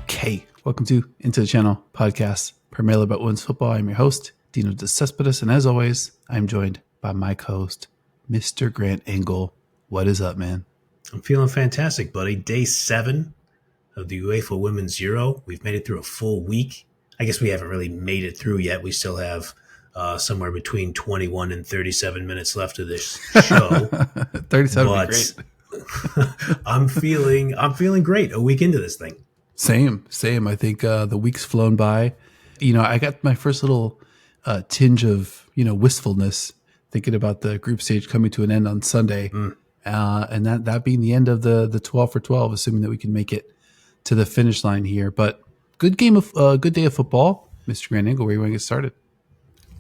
Okay, welcome to Into the Channel podcast, primarily about women's football. I'm your host, Dino De Cespedes, and as always, I'm joined by my co-host, Mr. Grant Engel. What is up, man? I'm feeling fantastic, buddy. Day 7 of the UEFA Women's Euro. We've made it through a full week. I guess we haven't really made it through yet. We still have somewhere between 21 and 37 minutes left of this show. 37 would be great. I'm feeling great a week into this thing. Same. I think the week's flown by. You know, I got my first little tinge of, wistfulness thinking about the group stage coming to an end on Sunday. And that being the end of the 12 for 12, assuming that we can make it to the finish line here. But good day of football. Mr. Grant Engel, where you want to get started?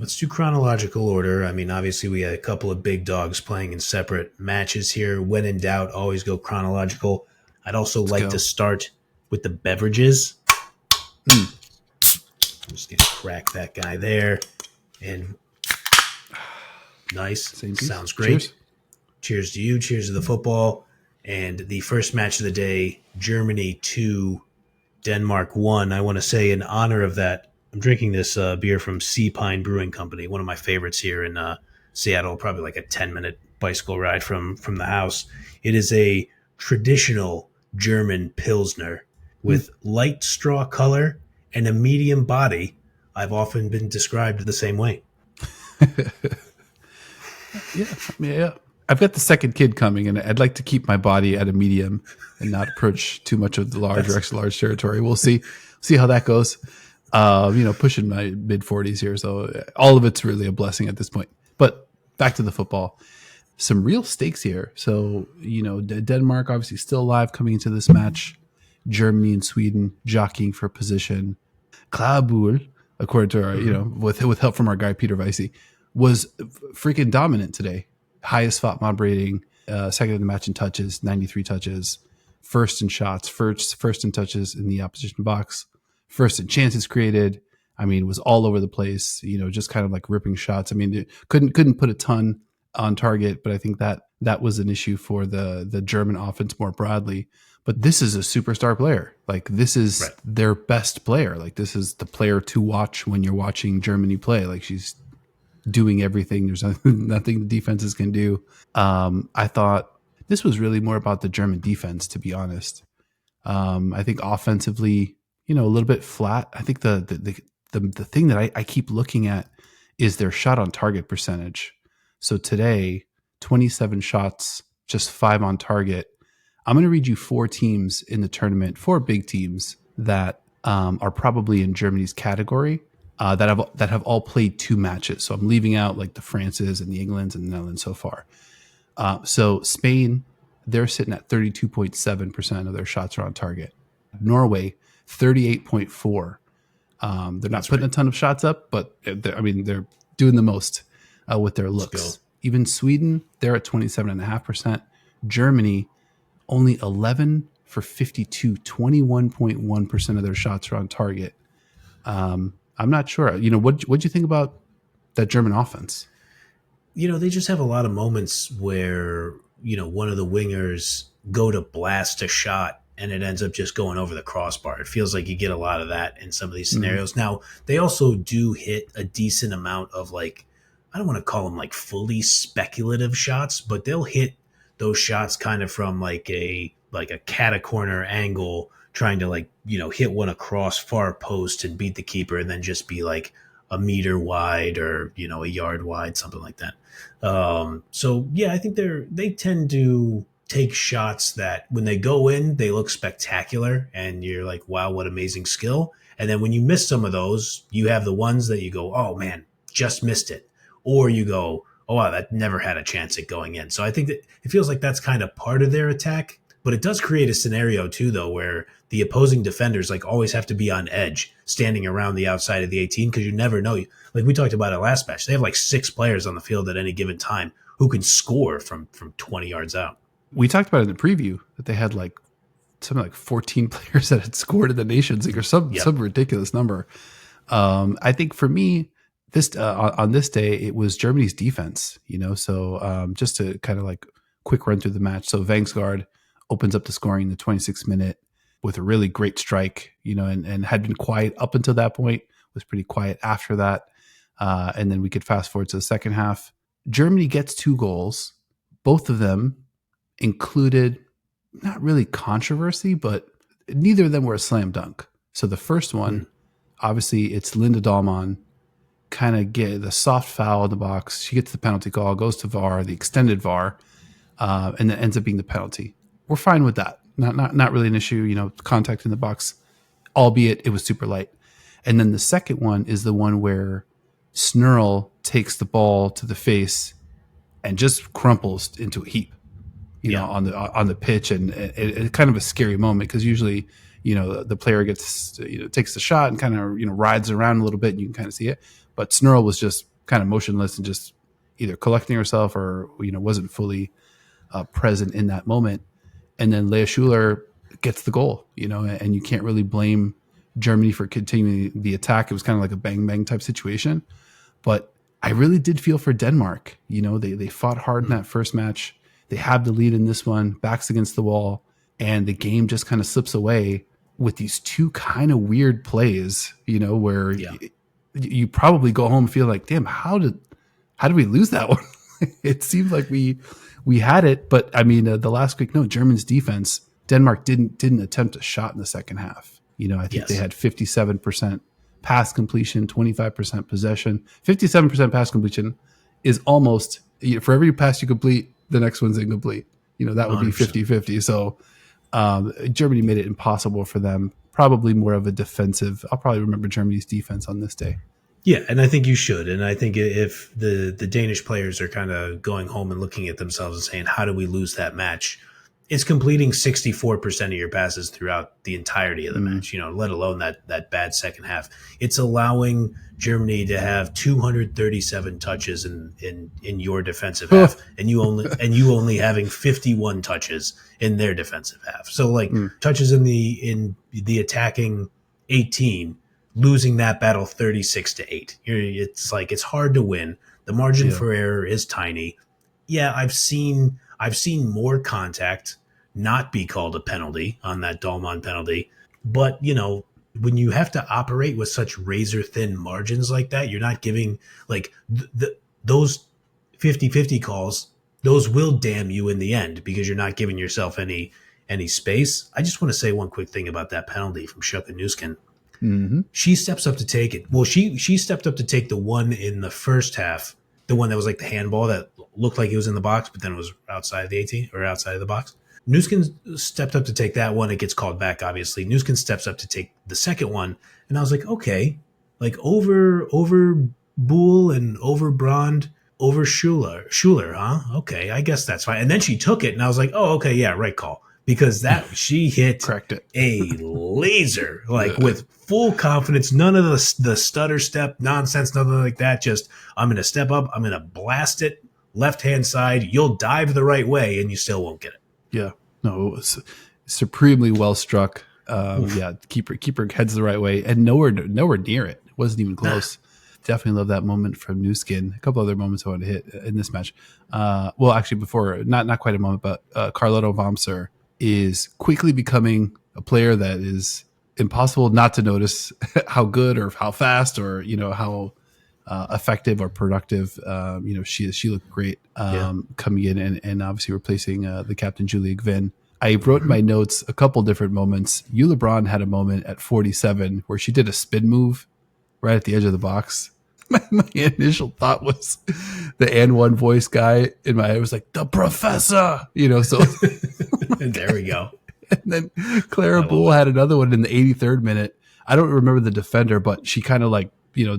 Let's do chronological order. I mean, obviously, we had a couple of big dogs playing in separate matches here. When in doubt, always go chronological. I'd also like to start with the beverages. I'm just going to crack that guy there. And nice. Sounds great. Cheers to you. Cheers to the football. And the first match of the day, Germany 2, Denmark 1. I want to say in honor of that, I'm drinking this beer from Sea Pine Brewing Company, one of my favorites here in Seattle, probably like a 10-minute bicycle ride from the house. It is a traditional German Pilsner with light straw color and a medium body. I've often been described the same way. Yeah. I've got the second kid coming, and I'd like to keep my body at a medium and not approach too much of the large or extra large territory. We'll see how that goes. Pushing my mid 40s here, so all of it's really a blessing at this point. But back to the football, some real stakes here. So Denmark obviously still alive coming into this match. Germany and Sweden jockeying for position. Klabuhl, according to our with help from our guy Peter Vicey, was freaking dominant today. Highest FOTMOB rating, second in the match in touches, 93 touches, first in shots, first in touches in the opposition box, first in chances created. I mean, was all over the place, just kind of like ripping shots. I mean, couldn't put a ton on target, but I think that was an issue for the German offense more broadly. But this is a superstar player. Like, this is their best player. Like, this is the player to watch when you're watching Germany play. Like, she's doing everything. There's nothing the defenses can do. I thought this was really more about the German defense, to be honest. I think offensively, a little bit flat. I think the thing that I keep looking at is their shot on target percentage. So today, 27 shots, just 5 on target. I'm going to read you 4 teams in the tournament, 4 big teams that are probably in Germany's category. That have all played 2 matches. So I'm leaving out like the Frances and the Englands and the Netherlands so far. So Spain, they're sitting at 32.7% of their shots are on target. Norway, 38.4. They're not putting a ton of shots up, but they're doing the most with their looks. Even Sweden, they're at 27.5%. Germany, only 11 for 52, 21.1% of their shots are on target. I'm not sure. What'd you think about that German offense? They just have a lot of moments where, one of the wingers go to blast a shot and it ends up just going over the crossbar. It feels like you get a lot of that in some of these scenarios. Now, they also do hit a decent amount of, like, I don't want to call them like fully speculative shots, but they'll hit those shots kind of from like a cat-a-corner angle, trying to hit one across far post and beat the keeper and then just be like a meter wide or, a yard wide, something like that. I think they tend to take shots that when they go in, they look spectacular and you're like, wow, what amazing skill. And then when you miss some of those, you have the ones that you go, oh man, just missed it. Or you go, oh wow, that never had a chance at going in. So I think that it feels like that's kind of part of their attack. But it does create a scenario too, though, where the opposing defenders always have to be on edge, standing around the outside of the 18, because you never know. Like we talked about it last match, they have 6 players on the field at any given time who can score from 20 yards out. We talked about it in the preview that they had something like 14 players that had scored in the Nations League or some ridiculous number. I think for me, this on this day, it was Germany's defense. So just to kind of quick run through the match. So Vangsgaard, opens up the scoring in the 26th minute with a really great strike, and had been quiet up until that point, was pretty quiet after that. And then we could fast forward to the second half. Germany gets 2 goals. Both of them included not really controversy, but neither of them were a slam dunk. So the first one, obviously, it's Linda Dahlmann kind of get the soft foul in the box. She gets the penalty call, goes to VAR, the extended VAR, and then ends up being the penalty. We're fine with that. Not really an issue, contact in the box, albeit it was super light. And then the second one is the one where Snurl takes the ball to the face and just crumples into a heap, on the pitch, and it's kind of a scary moment because usually, the player gets takes the shot and kind of rides around a little bit and you can kind of see it, but Snurl was just kind of motionless and just either collecting herself or wasn't fully present in that moment. And then Lea Schuler gets the goal, and you can't really blame Germany for continuing the attack. It was kind of like a bang bang type situation, but I really did feel for Denmark. They fought hard in that first match. They have the lead in this one, backs against the wall, and the game just kind of slips away with these 2 kind of weird plays, where you probably go home and feel like, damn, how did we lose that one? It seemed like we had it, but I mean, the last quick note, Germany's defense, Denmark didn't attempt a shot in the second half. I think they had 57% pass completion, 25% possession. 57% pass completion is almost, for every pass you complete, the next one's incomplete. That would 100%. Be 50-50. So Germany made it impossible for them. Probably more of a defensive. I'll probably remember Germany's defense on this day. Yeah, and I think you should. And I think if the Danish players are kind of going home and looking at themselves and saying, how do we lose that match? It's completing 64% of your passes throughout the entirety of the match, let alone that bad second half. It's allowing Germany to have 237 touches in your defensive half, and you only having 51 touches in their defensive half. So touches in the attacking 18, losing that battle 36-8. It's hard to win. The margin for error is tiny. Yeah, I've seen more contact not be called a penalty on that Dahlmann penalty. But, when you have to operate with such razor thin margins like that, you're not giving those 50-50 calls, those will damn you in the end because you're not giving yourself any space. I just want to say one quick thing about that penalty from Shuka Nuskin. Mm-hmm. She steps up to take it. Well, she stepped up to take the one in the first half, the one that was like the handball that looked like it was in the box, but then it was outside of the 18 or outside of the box. Nuskin stepped up to take that one. It gets called back, obviously. Nuskin steps up to take the second one. And I was like, okay, over Buhl and over Brand, over Schuler, huh? Okay, I guess that's fine. And then she took it, and I was like, oh, okay, yeah, right call. Because she hit Cracked it. A laser, with full confidence, none of the stutter step nonsense, nothing like that. Just, I'm going to step up, I'm going to blast it, left-hand side, you'll dive the right way, and you still won't get it. Yeah, no, it was supremely well struck. Keep her heads the right way, and nowhere near it. It wasn't even close. Definitely love that moment from Nuskin. A couple other moments I want to hit in this match. Well, actually, before not quite a moment, but Carlotta Wamser is quickly becoming a player that is impossible not to notice how good or how fast or how effective or productive she is. She looked great coming in and obviously replacing the captain Julia Gvin. I wrote in my notes a couple different moments. Eula Braun had a moment at 47 where she did a spin move right at the edge of the box. My initial thought was the and one voice guy in my head was like, the professor, so there we go. And then Clara Buhl had another one in the 83rd minute. I don't remember the defender, but she kind of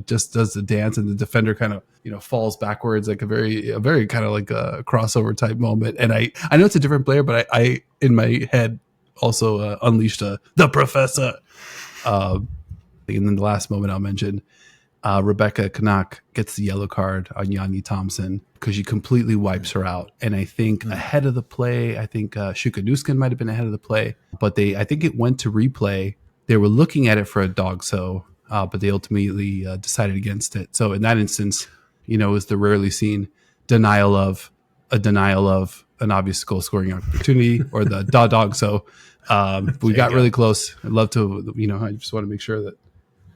just does the dance and the defender kind of, falls backwards, like a very kind of like a crossover type moment. And I know it's a different player, but I in my head also unleashed the professor. And then the last moment I'll mention, Rebecca Canuck gets the yellow card on Yanni Thompson because she completely wipes her out. And I think ahead of the play, I think Shuka Nuskin might have been ahead of the play, but I think it went to replay. They were looking at it for a dog but they ultimately decided against it. So in that instance, it was the rarely seen denial of, an obvious goal scoring opportunity or the dog. So we got really close. I'd love to, I just want to make sure that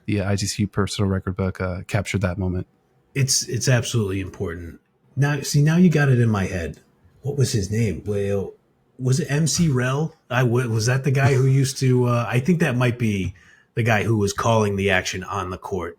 the ITC personal record book captured that moment. It's absolutely important. Now you got it in my head. What was his name? Well, was it MC Rel? Was that the guy who used to? I think that might be the guy who was calling the action on the court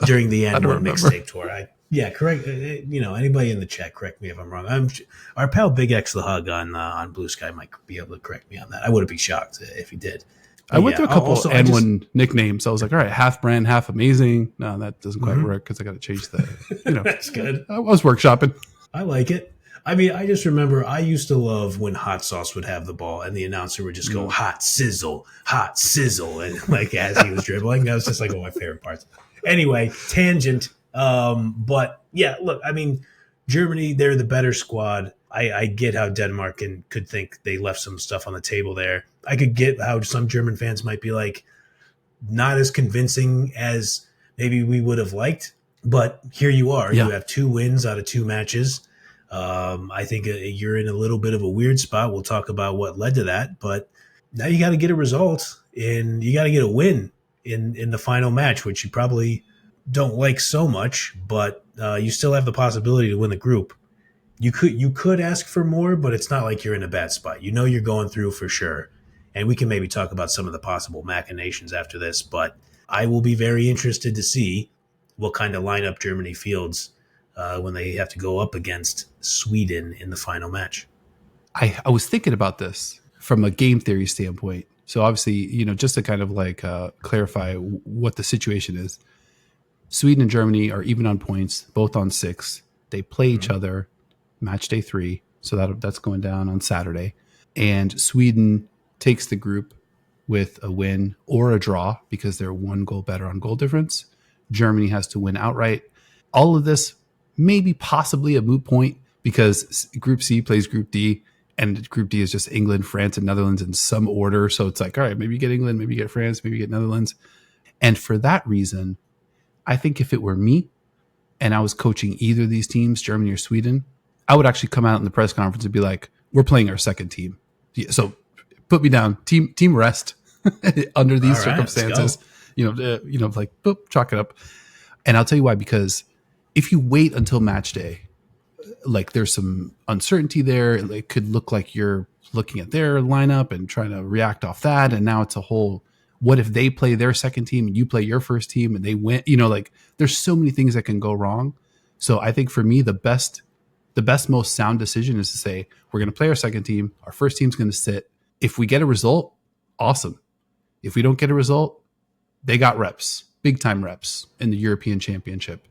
during the N1 mixtape tour. Correct. Anybody in the chat, correct me if I'm wrong. Our pal Big X the Hug on Blue Sky might be able to correct me on that. I wouldn't be shocked if he did. I went through a couple N1 nicknames. I was like, all right, half brand, half amazing. No, that doesn't quite work because I got to change the. That's good. I was workshopping. I like it. I mean, I just remember I used to love when Hot Sauce would have the ball and the announcer would just go hot sizzle, and like as he was dribbling, that was just like one of my favorite parts. Anyway, tangent. But yeah, look, I mean, Germany, they're the better squad. I get how Denmark could think they left some stuff on the table there. I could get how some German fans might be like, not as convincing as maybe we would have liked. But here you are. Yeah. You have 2 wins out of 2 matches. I think you're in a little bit of a weird spot. We'll talk about what led to that. But now you got to get a result, and you got to get a win in the final match, which you probably don't like so much. But you still have the possibility to win the group. You could ask for more, but it's not like you're in a bad spot. You know you're going through for sure. And we can maybe talk about some of the possible machinations after this. But I will be very interested to see what kind of lineup Germany fields when they have to go up against Sweden in the final match. I was thinking about this from a game theory standpoint. So obviously, just to kind of like clarify what the situation is. Sweden and Germany are even on points, both on 6. They play each other match day 3. So that's going down on Saturday. And Sweden takes the group with a win or a draw because they're 1 goal better on goal difference. Germany has to win outright. All of this may be possibly a moot point because Group C plays Group D, and Group D is just England, France, and Netherlands in some order. So it's like, all right, maybe you get England, maybe you get France, maybe you get Netherlands. And for that reason, I think if it were me and I was coaching either of these teams, Germany or Sweden, I would actually come out in the press conference and be like, we're playing our second team. So put me down, team rest under these circumstances. Like boop, chalk it up. And I'll tell you why, because if you wait until match day, like there's some uncertainty there. It could look like you're looking at their lineup and trying to react off that. And now it's a whole, what if they play their second team and you play your first team and they win? Like there's so many things that can go wrong. So I think for me, the best, most sound decision is to say, we're going to play our second team. Our first team's going to sit. If we get a result, awesome. If we don't get a result, they got reps, big time reps in the European Championship.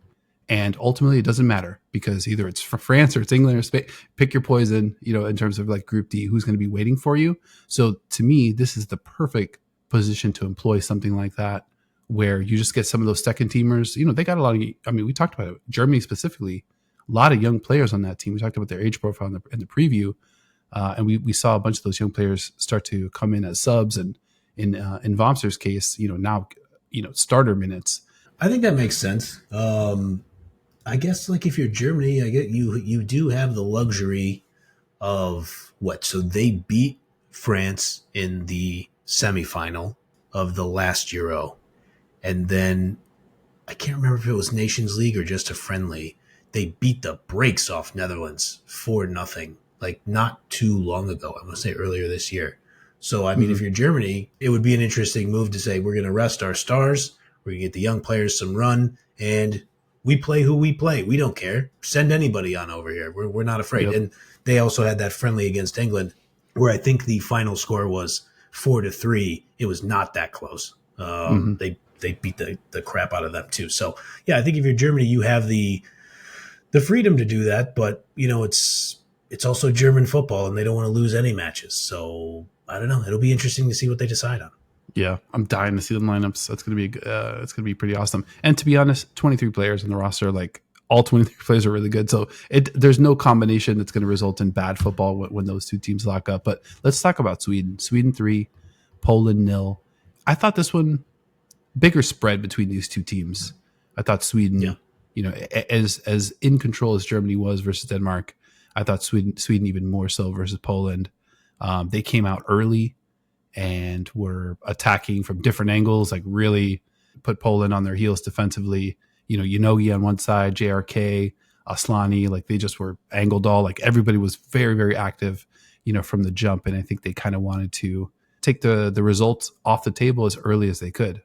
And ultimately, it doesn't matter because either it's for France or it's England or Spain. Pick your poison, in terms of like Group D, who's going to be waiting for you. So to me, this is the perfect position to employ something like that, where you just get some of those second teamers. They got a lot of, we talked about it, Germany specifically, a lot of young players on that team. We talked about their age profile in the preview. And we saw a bunch of those young players start to come in as subs, and in Vomster's case, now, starter minutes. I think that makes sense. I guess like if you're Germany, I get you do have the luxury of what? So they beat France in the semifinal of the last Euro, and then I can't remember if it was Nations League or just a friendly. They beat the brakes off Netherlands 4-0. Like not too long ago. I want to say earlier this year. So, I mean, if you're Germany, it would be an interesting move to say, we're going to rest our stars. We're going to get the young players some run, and we play who we play. We don't care. Send anybody on over here. We're not afraid. Yep. And they also had that friendly against England where I think the final score was 4-3. It was not that close. They beat the crap out of them too. So, yeah, I think if you're Germany, you have the freedom to do that, but, it's also German football, and they don't want to lose any matches. So I don't know. It'll be interesting to see what they decide on. Yeah, I'm dying to see the lineups. That's gonna be pretty awesome. And to be honest, 23 players on the roster, like all 23 players are really good. So there's no combination that's going to result in bad football when those two teams lock up. But let's talk about Sweden. Sweden 3, Poland 0. I thought this one bigger spread between these two teams. I thought Sweden, as in control as Germany was versus Denmark. I thought Sweden even more so versus Poland. They came out early and were attacking from different angles, like really put Poland on their heels defensively. Unogi on one side, JRK, Aslani, like they just were angled all, like everybody was very, very active, from the jump. And I think they kind of wanted to take the results off the table as early as they could.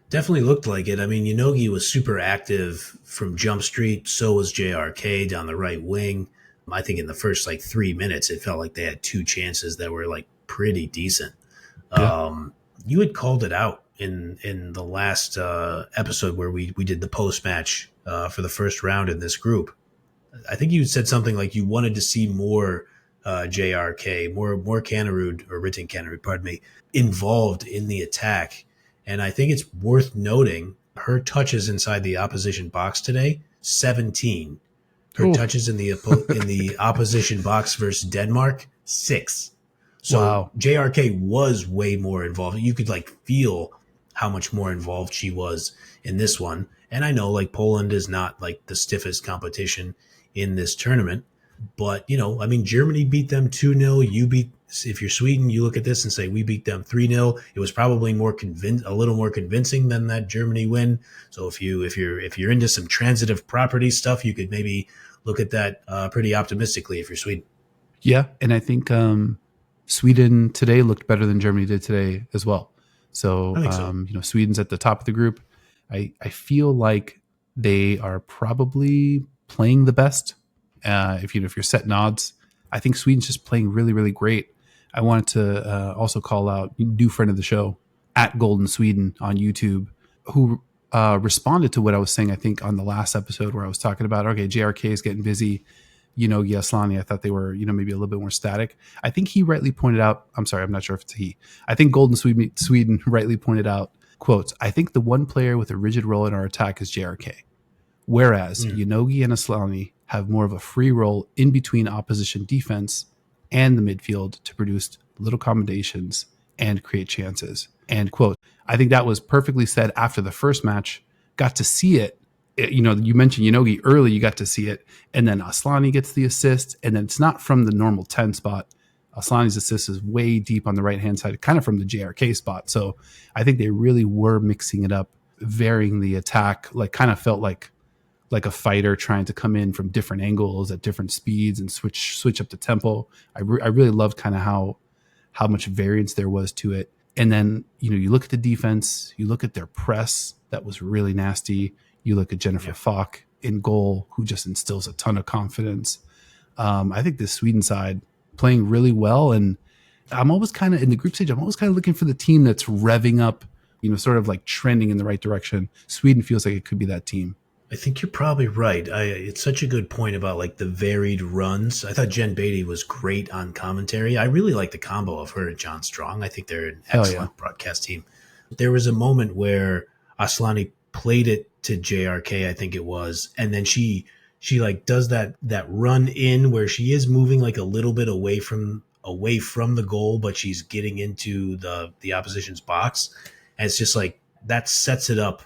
Definitely looked like it. I mean, Unogi was super active from Jump Street. So was JRK down the right wing. I think in the first 3 minutes, it felt like they had two chances that were pretty decent. Yeah. You had called it out in the last episode where we did the post match for the first round in this group. I think you said something like you wanted to see more JRK, more Kannerud, or Ritten Kannerud, pardon me, involved in the attack. And I think it's worth noting her touches inside the opposition box today, 17. Her Ooh. touches in the opposition box versus Denmark, 6. So Wow. JRK was way more involved. You could feel how much more involved she was in this one. And I know Poland is not the stiffest competition in this tournament, but Germany beat them 2-0. If you're Sweden, you look at this and say we beat them 3-0. It was probably a little more convincing than that Germany win. So if you're into some transitive property stuff, you could maybe look at that pretty optimistically if you're Sweden. Yeah, and I think Sweden today looked better than Germany did today as well. So, I think so. Sweden's at the top of the group. I feel like they are probably playing the best. If you're setting odds, I think Sweden's just playing really, really great. I wanted to also call out a new friend of the show, at Golden Sweden on YouTube, who responded to what I was saying, I think, on the last episode where I was talking about, okay, JRK is getting busy. Yaslani, I thought they were, maybe a little bit more static. I think he rightly pointed out, I'm sorry, I'm not sure if it's he. I think Golden Sweden rightly pointed out, quotes, I think the one player with a rigid role in our attack is JRK. Whereas Unogi and Aslani have more of a free role in between opposition defense and the midfield to produce little combinations and create chances. And quote, I think that was perfectly said after the first match. Got to see it. You mentioned Unogi early, you got to see it. And then Aslani gets the assist. And then it's not from the normal 10 spot. Aslani's assist is way deep on the right-hand side, kind of from the JRK spot. So I think they really were mixing it up, varying the attack, kind of felt like a fighter trying to come in from different angles at different speeds and switch up the tempo. I really loved kind of how much variance there was to it. And then, you look at the defense, you look at their press, that was really nasty. You look at Jennifer Falk in goal, who just instills a ton of confidence. I think the Sweden side playing really well. And I'm always kind of in the group stage, I'm always kind of looking for the team that's revving up, sort of trending in the right direction. Sweden feels like it could be that team. I think you're probably right. It's such a good point about the varied runs. I thought Jen Beatty was great on commentary. I really like the combo of her and John Strong. I think they're an excellent broadcast team. There was a moment where Aslani played it to JRK, I think it was, and then she does that run in where she is moving a little bit away from the goal, but she's getting into the opposition's box, and it's just that sets it up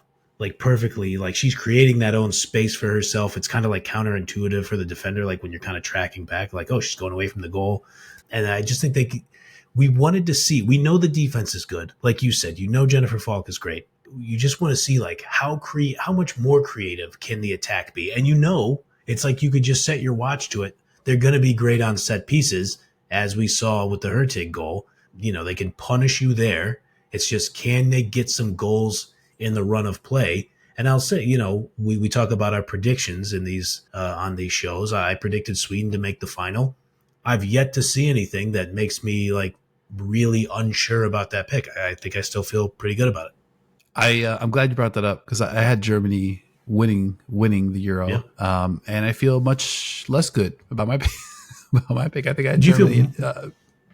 perfectly. She's creating that own space for herself. It's kind of counterintuitive for the defender, when you're kind of tracking back, oh, she's going away from the goal. And I just think we wanted to see, we know the defense is good. Like you said, Jennifer Falk is great. You just want to see how much more creative can the attack be? And it's you could just set your watch to it. They're going to be great on set pieces, as we saw with the Hurtig goal. They can punish you there. It's just, can they get some goals in the run of play? And I'll say, we talk about our predictions in these on these shows. I predicted Sweden to make the final. I've yet to see anything that makes me really unsure about that pick. I think I still feel pretty good about it. I'm glad you brought that up, because I had Germany winning the Euro, and I feel much less good about my pick. I think I had Germany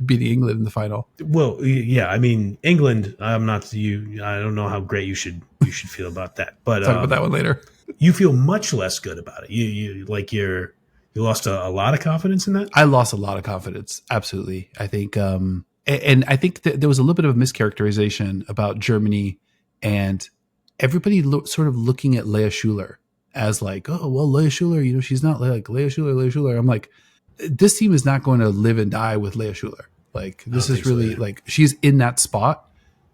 beating England in the final. Well, yeah, I mean, England, I'm not you. I don't know how great you should feel about that. But talk about that one later. You feel much less good about it. You lost a lot of confidence in that. I lost a lot of confidence. Absolutely. I think, and I think that there was a little bit of a mischaracterization about Germany, and everybody sort of looking at Leah Schuler as oh, well, Leah Schuler, she's not Leah Schuler. I'm like, this team is not going to live and die with Leah Schuler. Like I don't this is think so, really yeah. like she's in that spot,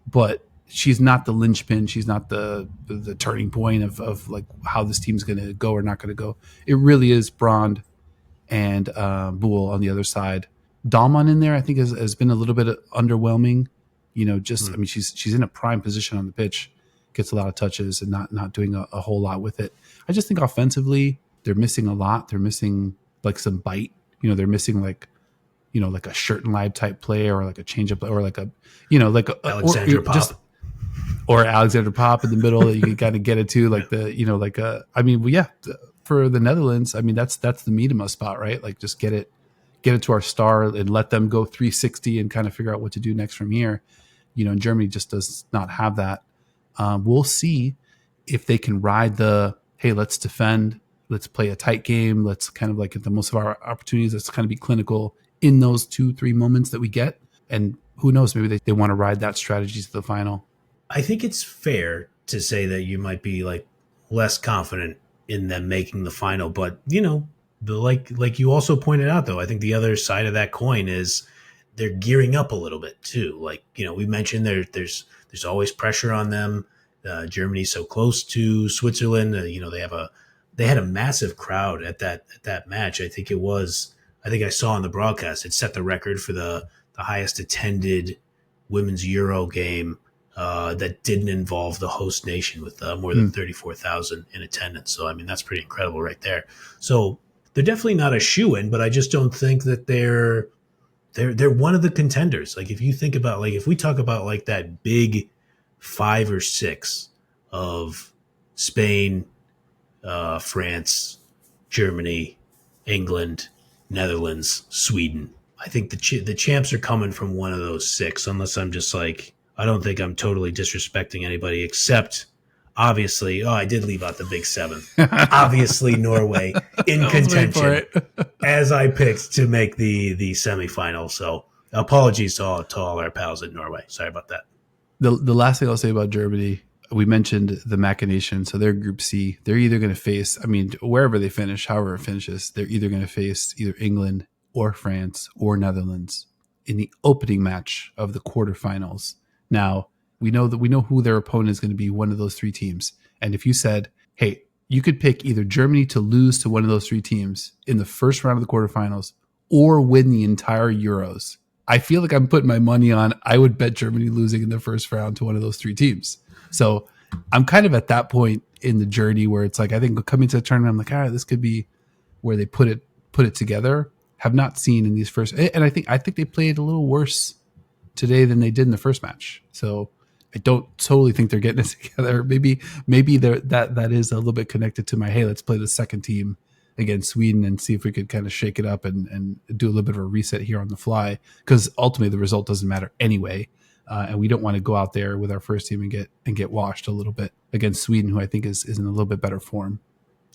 but she's not the linchpin. She's not the turning point of like how this team's going to go or not going to go. It really is Brond and Boole on the other side. Dahlmann in there, I think, has been a little bit underwhelming. You know, just I mean, she's in a prime position on the pitch, gets a lot of touches and not doing a whole lot with it. I just think offensively they're missing a lot. They're missing like some bite. You know, they're missing like like a shirt and live type play or like a change up or like a like a Alexandra Pop. just or Alexander Pop in the middle that you can kind of get it to like the like a I mean well, yeah for the Netherlands I mean that's the meat of my spot, right? Like just get it to our star and let them go 360 and kind of figure out what to do next from here. And Germany just does not have that. We'll see if they can ride the hey, let's defend, let's play a tight game, let's kind of like get the most of our opportunities, let's kind of be clinical in those 2-3 moments that we get. And who knows, maybe they want to ride that strategy to the final. I think it's fair to say that you might be like less confident in them making the final, but like you also pointed out though, I think the other side of that coin is they're gearing up a little bit too. Like we mentioned there's always pressure on them. Germany's so close to Switzerland. They had a massive crowd at that match. I think I saw on the broadcast it set the record for the highest attended women's Euro game that didn't involve the host nation with more than 34,000 in attendance. So I mean that's pretty incredible right there. So they're definitely not a shoo-in, but I just don't think that they're one of the contenders. Like if you think about if we talk about like that big 5 or 6 of Spain, France, Germany, England, Netherlands, Sweden. I think the champs are coming from one of those 6, unless I'm just like, I don't think I'm totally disrespecting anybody except obviously, I did leave out the big 7. Obviously Norway in contention as I picked to make the semifinal. So apologies to all our pals in Norway. Sorry about that. The last thing I'll say about Germany, we mentioned the machination. So they're Group C. They're either going to face, I mean, wherever they finish, however it finishes, they're either going to face either England or France or Netherlands in the opening match of the quarterfinals. Now, we know who their opponent is going to be, one of those 3 teams. And if you said, hey, you could pick either Germany to lose to one of those 3 teams in the first round of the quarterfinals or win the entire Euros, I feel like I'm putting my money on I would bet Germany losing in the first round to one of those 3 teams. So I'm kind of at that point in the journey where it's like I think coming to the tournament, I'm like, all right, this could be where they put it together. Have not seen in these first, and I think they played a little worse today than they did in the first match. So I don't totally think they're getting it together. Maybe that is a little bit connected to my hey, let's play the second team against Sweden and see if we could kind of shake it up and do a little bit of a reset here on the fly, because ultimately the result doesn't matter anyway. And we don't want to go out there with our first team and get washed a little bit against Sweden, who I think is in a little bit better form.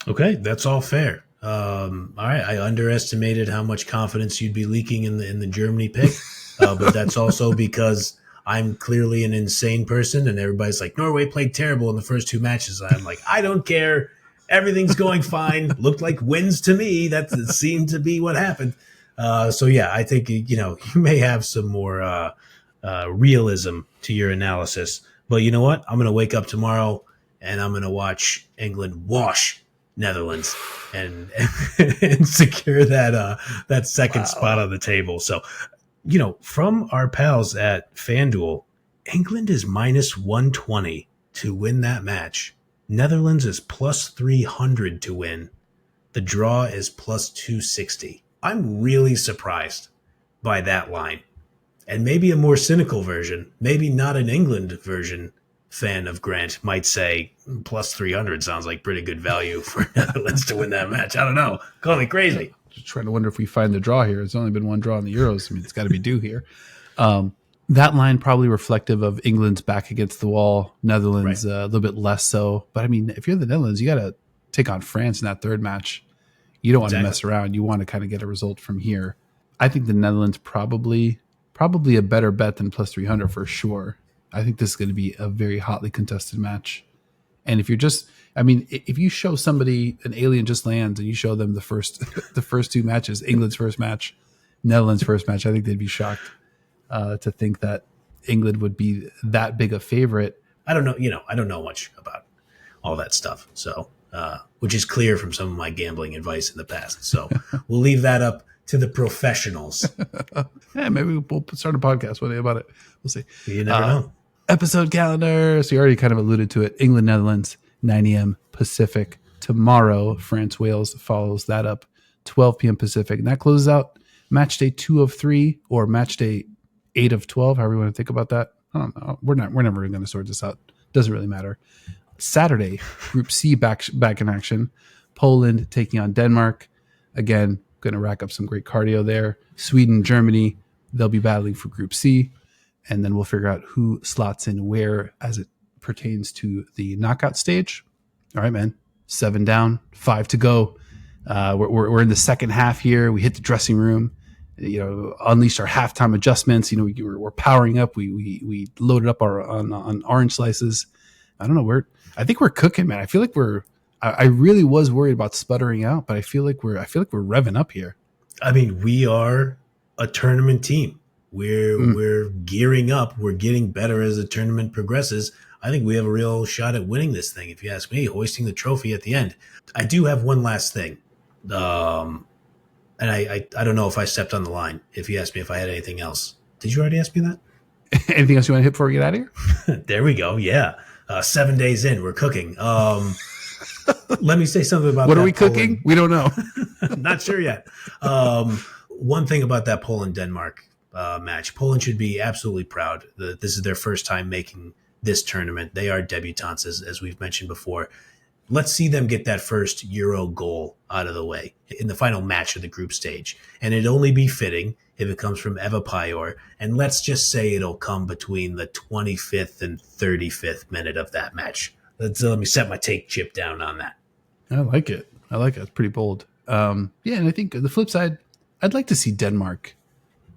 Okay, that's all fair. All right, I underestimated how much confidence you'd be leaking in the Germany pick, but that's also because I'm clearly an insane person, and everybody's like, Norway played terrible in the first 2 matches. I'm like, I don't care. Everything's going fine. Looked like wins to me. That seemed to be what happened. So yeah, I think you may have some more realism to your analysis. But you know what? I'm going to wake up tomorrow and I'm going to watch England wash Netherlands and secure that second spot on the table. So, from our pals at FanDuel, England is minus 120 to win that match. Netherlands is plus 300 to win. The draw is plus 260. I'm really surprised by that line. And maybe a more cynical version, maybe not an England version fan of Grant might say plus 300 sounds like pretty good value for Netherlands to win that match. I don't know. Call me crazy. Just trying to wonder if we find the draw here. It's only been 1 draw in the Euros. I mean, it's got to be due here. That line probably reflective of England's back against the wall, Netherlands a little bit less so. But I mean, if you're the Netherlands, you got to take on France in that third match. You don't want to mess around. You want to kind of get a result from here. I think the Netherlands probably a better bet than plus 300 for sure. I think this is going to be a very hotly contested match. And if you're just, I mean, if you show somebody an alien just lands and you show them the first the first two matches, England's first match, Netherlands' first match, I think they'd be shocked to think that England would be that big a favorite. I don't know. I don't know much about all that stuff. So, which is clear from some of my gambling advice in the past. So we'll leave that up to the professionals. Yeah, maybe we'll start a podcast one day about it. We'll see. You never know. Episode calendar. So you already kind of alluded to it. England, Netherlands, 9 a.m. Pacific. Tomorrow, France, Wales follows that up, 12 p.m. Pacific. And that closes out match day 2 of 3 or match day 8 of 12, however you want to think about that. I don't know. We're never going to sort this out. Doesn't really matter. Saturday, Group C back in action. Poland taking on Denmark. Again, going to rack up some great cardio there. Sweden, Germany, they'll be battling for Group C. And then we'll figure out who slots in where as it pertains to the knockout stage. All right, man. 7 down, 5 to go. We're in the second half here. We hit the dressing room, unleashed our halftime adjustments. We're powering up. We loaded up on orange slices. I don't know. I think we're cooking, man. I feel like I really was worried about sputtering out, but I feel like we're revving up here. I mean, we are a tournament team. We're gearing up. We're getting better as the tournament progresses. I think we have a real shot at winning this thing, if you ask me, hoisting the trophy at the end. I do have one last thing. And I don't know if I stepped on the line, if you asked me if I had anything else. Did you already ask me that? Anything else you want to hit before we get out of here? There we go. Yeah. 7 days in, we're cooking. Let me say something about what that. Are we cooking? We don't know. Not sure yet. One thing about that Poland-Denmark match. Poland should be absolutely proud that this is their first time making this tournament. They are debutantes, as we've mentioned before. Let's see them get that first Euro goal out of the way in the final match of the group stage. And it'd only be fitting if it comes from Eva Pajor. And let's just say it'll come between the 25th and 35th minute of that match. Let me set my take chip down on that. I like it. It's pretty bold. Yeah, and I think the flip side, I'd like to see Denmark,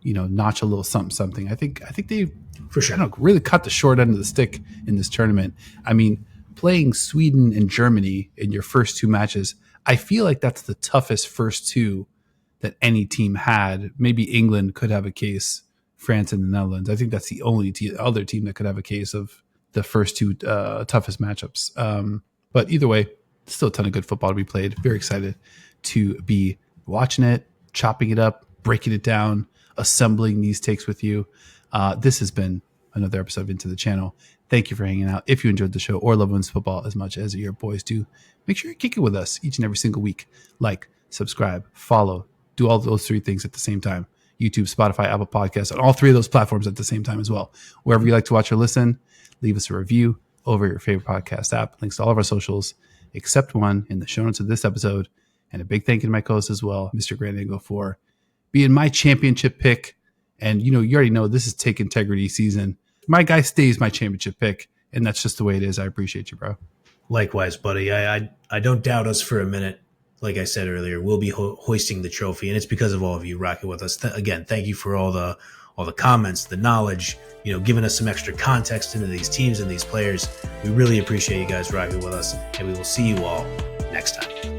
notch a little something. I think they, for sure, really cut the short end of the stick in this tournament. I mean, playing Sweden and Germany in your first two matches, I feel like that's the toughest first two that any team had. Maybe England could have a case, France and the Netherlands. I think that's the only other team that could have a case of the first two toughest matchups. But either way, still a ton of good football to be played. Very excited to be watching it, chopping it up, breaking it down, assembling these takes with you. This has been another episode of Into the Channel. Thank you for hanging out. If you enjoyed the show or love women's football as much as your boys do, make sure you kick it with us each and every single week. Like, subscribe, follow, do all those 3 things at the same time. YouTube, Spotify, Apple Podcasts, on all 3 of those platforms at the same time as well. Wherever you like to watch or listen, leave us a review over your favorite podcast app. Links to all of our socials, except one in the show notes of this episode. And a big thank you to my co-host as well, Mr. Grandango, for being my championship pick. And, you already know this is Take Integrity season. My guy stays my championship pick, and that's just the way it is. I appreciate you, bro. Likewise, buddy. I don't doubt us for a minute. Like I said earlier, we'll be hoisting the trophy, and it's because of all of you rocking with us. Again, thank you for all the comments, the knowledge, giving us some extra context into these teams and these players. We really appreciate you guys rocking with us, and we will see you all next time.